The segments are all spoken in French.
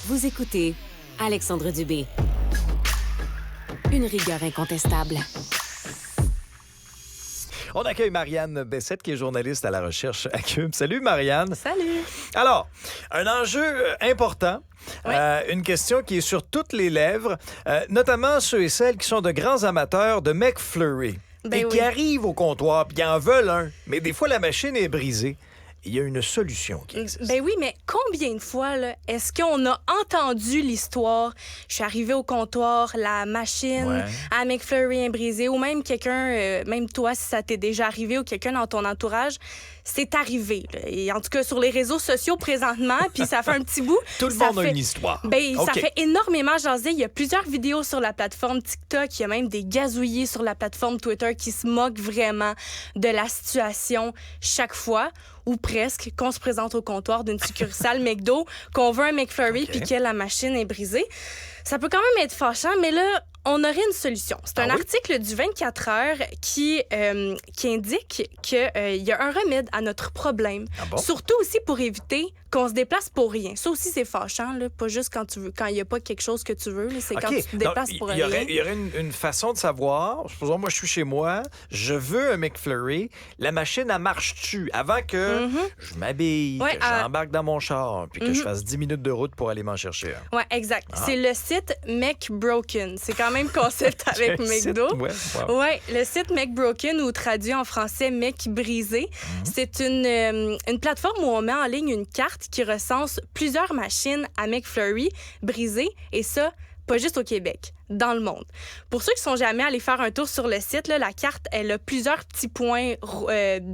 Vous écoutez Alexandre Dubé. Une rigueur incontestable. On accueille Marianne Bessette, qui est journaliste à la recherche à Cube. Salut, Marianne. Salut. Alors, un enjeu important. Oui. Une question qui est sur toutes les lèvres, notamment ceux et celles qui sont de grands amateurs de McFlurry et qui arrivent au comptoir puis qui en veulent un. Mais des fois, la machine est brisée. Il y a une solution qui existe. Ben oui, mais combien de fois là, est-ce qu'on a entendu l'histoire? Je suis arrivée au comptoir, la machine à McFlurry est brisée, ou même quelqu'un, même toi, si ça t'est déjà arrivé, ou quelqu'un dans ton entourage, c'est arrivé. Là. Et en tout cas, sur les réseaux sociaux présentement, puis ça fait un petit bout. Tout le monde a une histoire. Ben, ça fait énormément jaser. Il y a plusieurs vidéos sur la plateforme TikTok. Il y a même des gazouillés sur la plateforme Twitter qui se moquent vraiment de la situation chaque fois, ou presque, qu'on se présente au comptoir d'une succursale McDo, qu'on veut un McFlurry puis que la machine est brisée. Ça peut quand même être fâchant, mais là, on aurait une solution. C'est un article du 24 heures qui indique qu'il y a un remède à notre problème. Ah bon? Surtout aussi pour éviter qu'on se déplace pour rien. Ça aussi, c'est fâchant, là. Pas juste quand il n'y a pas quelque chose que tu veux. Là. C'est quand tu te déplaces pour rien. Il y aurait une façon de savoir. Supposons, moi, je suis chez moi, je veux un McFlurry. La machine, elle marche-tu? Avant que je m'habille, que j'embarque dans mon char, puis que je fasse 10 minutes de route pour aller m'en chercher un. Oui, exact. C'est le site McBroken. C'est quand même concept avec McDo. Ouais, le site McBroken, ou traduit en français Mec brisé, c'est une plateforme où on met en ligne une carte qui recense plusieurs machines à McFlurry brisées, et ça, pas juste au Québec, dans le monde. Pour ceux qui sont jamais allés faire un tour sur le site, là, la carte, elle a plusieurs petits points,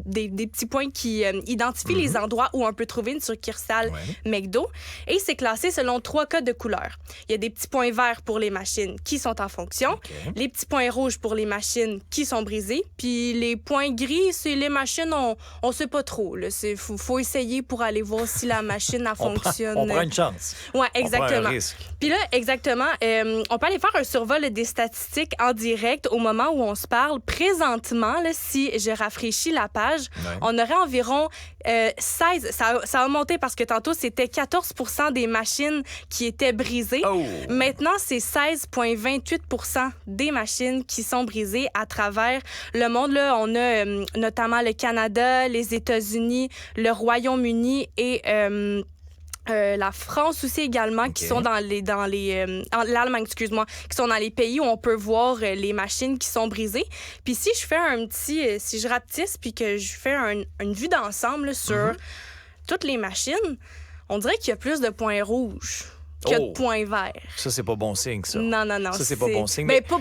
des petits points qui identifient les endroits où on peut trouver une succursale McDo. Et c'est classé selon 3 codes de couleurs. Il y a des petits points verts pour les machines qui sont en fonction, les petits points rouges pour les machines qui sont brisées, puis les points gris, c'est les machines, on sait pas trop. Il faut essayer pour aller voir si la machine elle fonctionne. On prend une chance. Oui, exactement. On prend un risque. Puis là, exactement, on peut aller faire un survol des statistiques en direct au moment où on se parle. Présentement, là, si je rafraîchis la page, on aurait environ 16... Ça a monté parce que tantôt, c'était 14 % des machines qui étaient brisées. Oh. Maintenant, c'est 16,28 % des machines qui sont brisées à travers le monde. Là, on a notamment le Canada, les États-Unis, le Royaume-Uni et... la France aussi également, qui sont l'Allemagne, excuse-moi, qui sont dans les pays où on peut voir les machines qui sont brisées. Puis si je fais si je rapetisse puis que je fais une vue d'ensemble là, sur toutes les machines, on dirait qu'il y a plus de points rouges que de points verts. Ça, c'est pas bon signe, ça. Non. Ça, c'est pas bon signe. Mais pas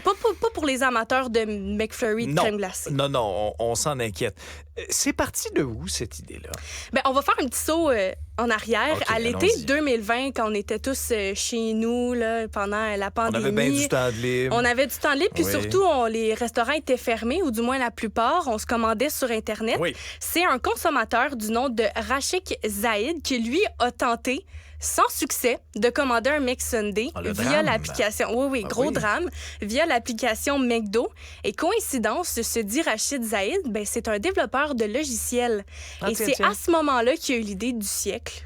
pour les amateurs de McFlurry de crème glacée. Non, on s'en inquiète. C'est parti de où, cette idée-là? Ben, on va faire un petit saut en arrière. À l'été allons-y. 2020, quand on était tous chez nous là, pendant la pandémie. On avait bien du temps de libre. On avait du temps libre, puis surtout, les restaurants étaient fermés, ou du moins la plupart. On se commandait sur Internet. Oui. C'est un consommateur du nom de Rachik Zaïd qui, lui, a tenté, sans succès, de commander un McSunday via l'application. Oui, gros drame. Via l'application McDo. Et coïncidence, se dit Rachid Zaïd, ben, c'est un développeur de logiciels. Et c'est à ce moment-là qu'il y a eu l'idée du siècle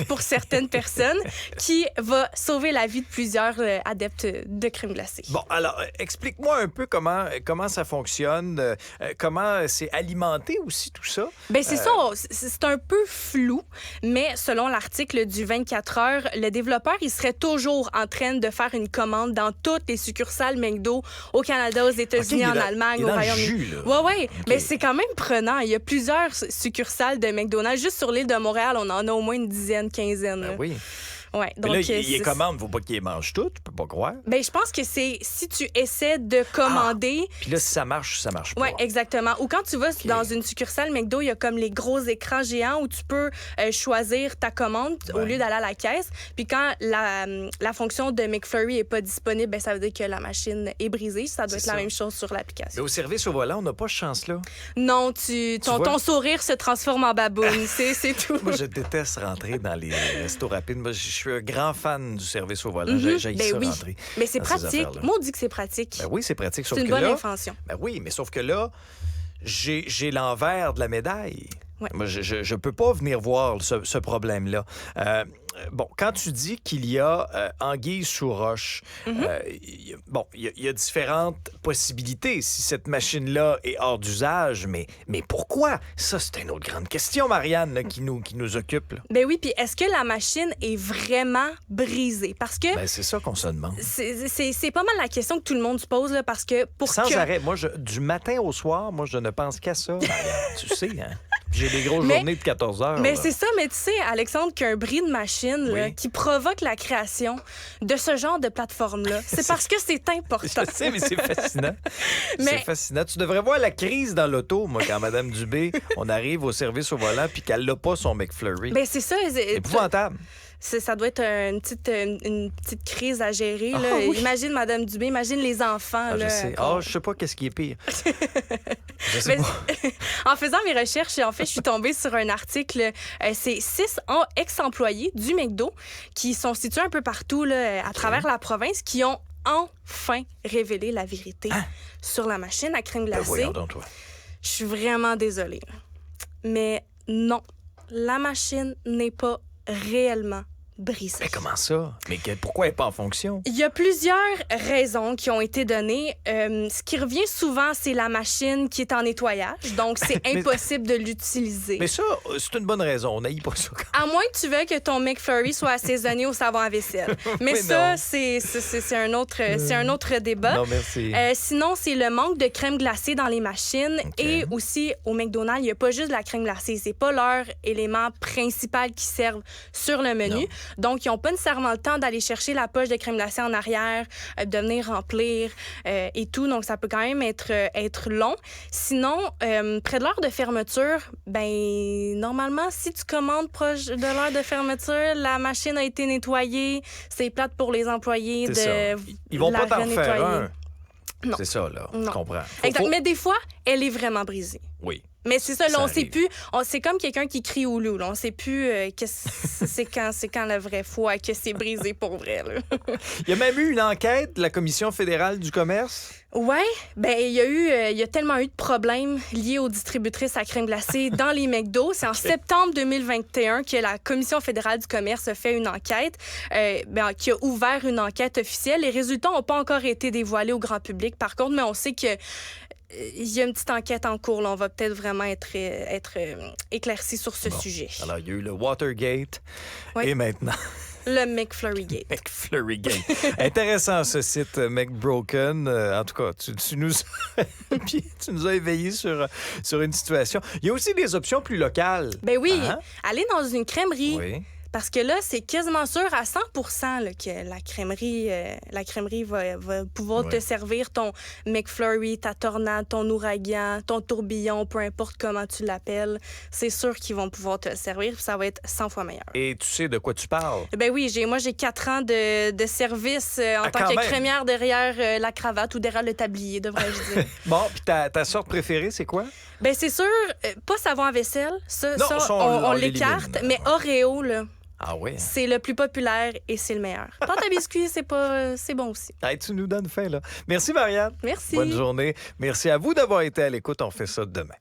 pour certaines personnes, qui va sauver la vie de plusieurs adeptes de crème glacée. Bon, alors, explique-moi un peu comment ça fonctionne, comment c'est alimenté aussi, tout ça. Bien, c'est ça, c'est un peu flou, mais selon l'article du 24 heures, le développeur, il serait toujours en train de faire une commande dans toutes les succursales McDo au Canada, aux États-Unis, en Allemagne, au Royaume-Uni. Oui, mais c'est quand même prenant. Il y a plusieurs succursales de McDonald's. Juste sur l'île de Montréal, on en a au moins une dizaine, quinzaine. Ben oui. Ouais, donc, mais là, il les commande, il ne faut pas qu'il les mange toutes, tu peux pas croire. Ben, je pense que c'est si tu essaies de commander. Puis là, si ça marche pas. Oui, exactement. Ou quand tu vas dans une succursale McDo, il y a comme les gros écrans géants où tu peux choisir ta commande au lieu d'aller à la caisse. Puis quand la fonction de McFlurry n'est pas disponible, ben, ça veut dire que la machine est brisée. Ça doit être la même chose sur l'application. Mais au service au volant, on n'a pas de chance-là. Non, ton sourire se transforme en baboune. c'est tout. Moi, je déteste rentrer dans les restos rapides. Moi, je suis un grand fan du service au volant. J'ai rentrer. Mais c'est pratique. Moi, on dit que c'est pratique. Ben oui, c'est pratique. C'est une bonne invention. Ben oui, mais sauf que là, j'ai l'envers de la médaille. Ouais. Moi, je peux pas venir voir ce problème-là. bon, quand tu dis qu'il y a anguille sous roche, il y a différentes possibilités si cette machine-là est hors d'usage, mais pourquoi? Ça, c'est une autre grande question, Marianne, là, qui nous occupe. Là. Ben oui, puis est-ce que la machine est vraiment brisée? Parce que... Ben, c'est ça qu'on se demande. C'est pas mal la question que tout le monde se pose, là, parce que Sans arrêt. Moi, du matin au soir, moi, je ne pense qu'à ça, Marianne. Tu sais, hein? J'ai des grosses journées de 14 heures. Mais là. c'est ça, mais tu sais, Alexandre, qu'un bris de machine là, qui provoque la création de ce genre de plateforme-là, c'est parce que c'est important. Je sais, mais c'est fascinant. C'est fascinant. Tu devrais voir la crise dans l'auto, moi, quand Mme Dubé, on arrive au service au volant puis qu'elle n'a pas son McFlurry. Ben c'est ça. C'est épouvantable. Ça doit être une petite crise à gérer. Là. Oui. Imagine Mme Dubé, imagine les enfants. Je sais. Je sais pas qu'est-ce qui est pire. Je sais pas. En faisant mes recherches, en fait, je suis tombée sur un article. C'est 6 ex-employés du McDo qui sont situés un peu partout là, à travers la province qui ont enfin révélé la vérité sur la machine à crème glacée. Voyons donc, toi. Je suis vraiment désolée. Mais non, la machine n'est pas réellement brisée. Mais comment ça? Mais pourquoi elle n'est pas en fonction? Il y a plusieurs raisons qui ont été données. Ce qui revient souvent, c'est la machine qui est en nettoyage. Donc, c'est impossible de l'utiliser. Mais ça, c'est une bonne raison. On n'aille pas ça. À moins que tu veuilles que ton McFlurry soit assaisonné au savon à vaisselle. Mais ça, c'est un autre débat. Non, merci. Sinon, c'est le manque de crème glacée dans les machines. Okay. Et aussi, au McDonald's, il n'y a pas juste de la crème glacée. C'est pas leur élément principal qui servent sur le menu. Non. Donc, ils n'ont pas nécessairement le temps d'aller chercher la poche de crème glacée en arrière, de venir remplir et tout. Donc, ça peut quand même être long. Sinon, près de l'heure de fermeture, ben normalement, si tu commandes proche de l'heure de fermeture, la machine a été nettoyée. C'est plate pour les employés de ça. Ils vont pas t'en faire un. Non. C'est ça, là. Non. Je comprends. Exact. Mais des fois, elle est vraiment brisée. Oui. Mais c'est ça, là, on sait plus. C'est comme quelqu'un qui crie au loup. Là. On sait plus c'est quand la vraie fois que c'est brisé pour vrai. Là. Il y a même eu une enquête de la Commission fédérale du commerce. Ouais, ben il y a tellement eu de problèmes liés aux distributrices à crème glacée dans les McDo. C'est en septembre 2021 que la Commission fédérale du commerce a fait une enquête, qui a ouvert une enquête officielle. Les résultats n'ont pas encore été dévoilés au grand public, par contre, mais on sait que il y a une petite enquête en cours. Là. On va peut-être vraiment être éclairci sur ce sujet. Alors, il y a eu le Watergate et maintenant... Le McFlurrygate. McFlurrygate. Intéressant, ce site McBroken. En tout cas, tu nous as éveillés sur une situation. Il y a aussi des options plus locales. Ben oui. Aller dans une crèmerie. Oui. Parce que là, c'est quasiment sûr à 100% là, que la crèmerie va pouvoir te servir ton McFlurry, ta tornade, ton ouragan, ton tourbillon, peu importe comment tu l'appelles. C'est sûr qu'ils vont pouvoir te le servir, puis ça va être 100 fois meilleur. Et tu sais de quoi tu parles? Ben oui, j'ai 4 ans de service en tant que crémière derrière la cravate ou derrière le tablier, devrais-je dire. Bon, puis ta sorte préférée, c'est quoi? Ben c'est sûr, pas savon à vaisselle. On l'écarte, mais Oreo, là. Ah oui? C'est le plus populaire et c'est le meilleur. Pâte à biscuits, c'est bon aussi. Hey, tu nous donnes faim, là. Merci, Marianne. Merci. Bonne journée. Merci à vous d'avoir été à l'écoute. On fait ça demain.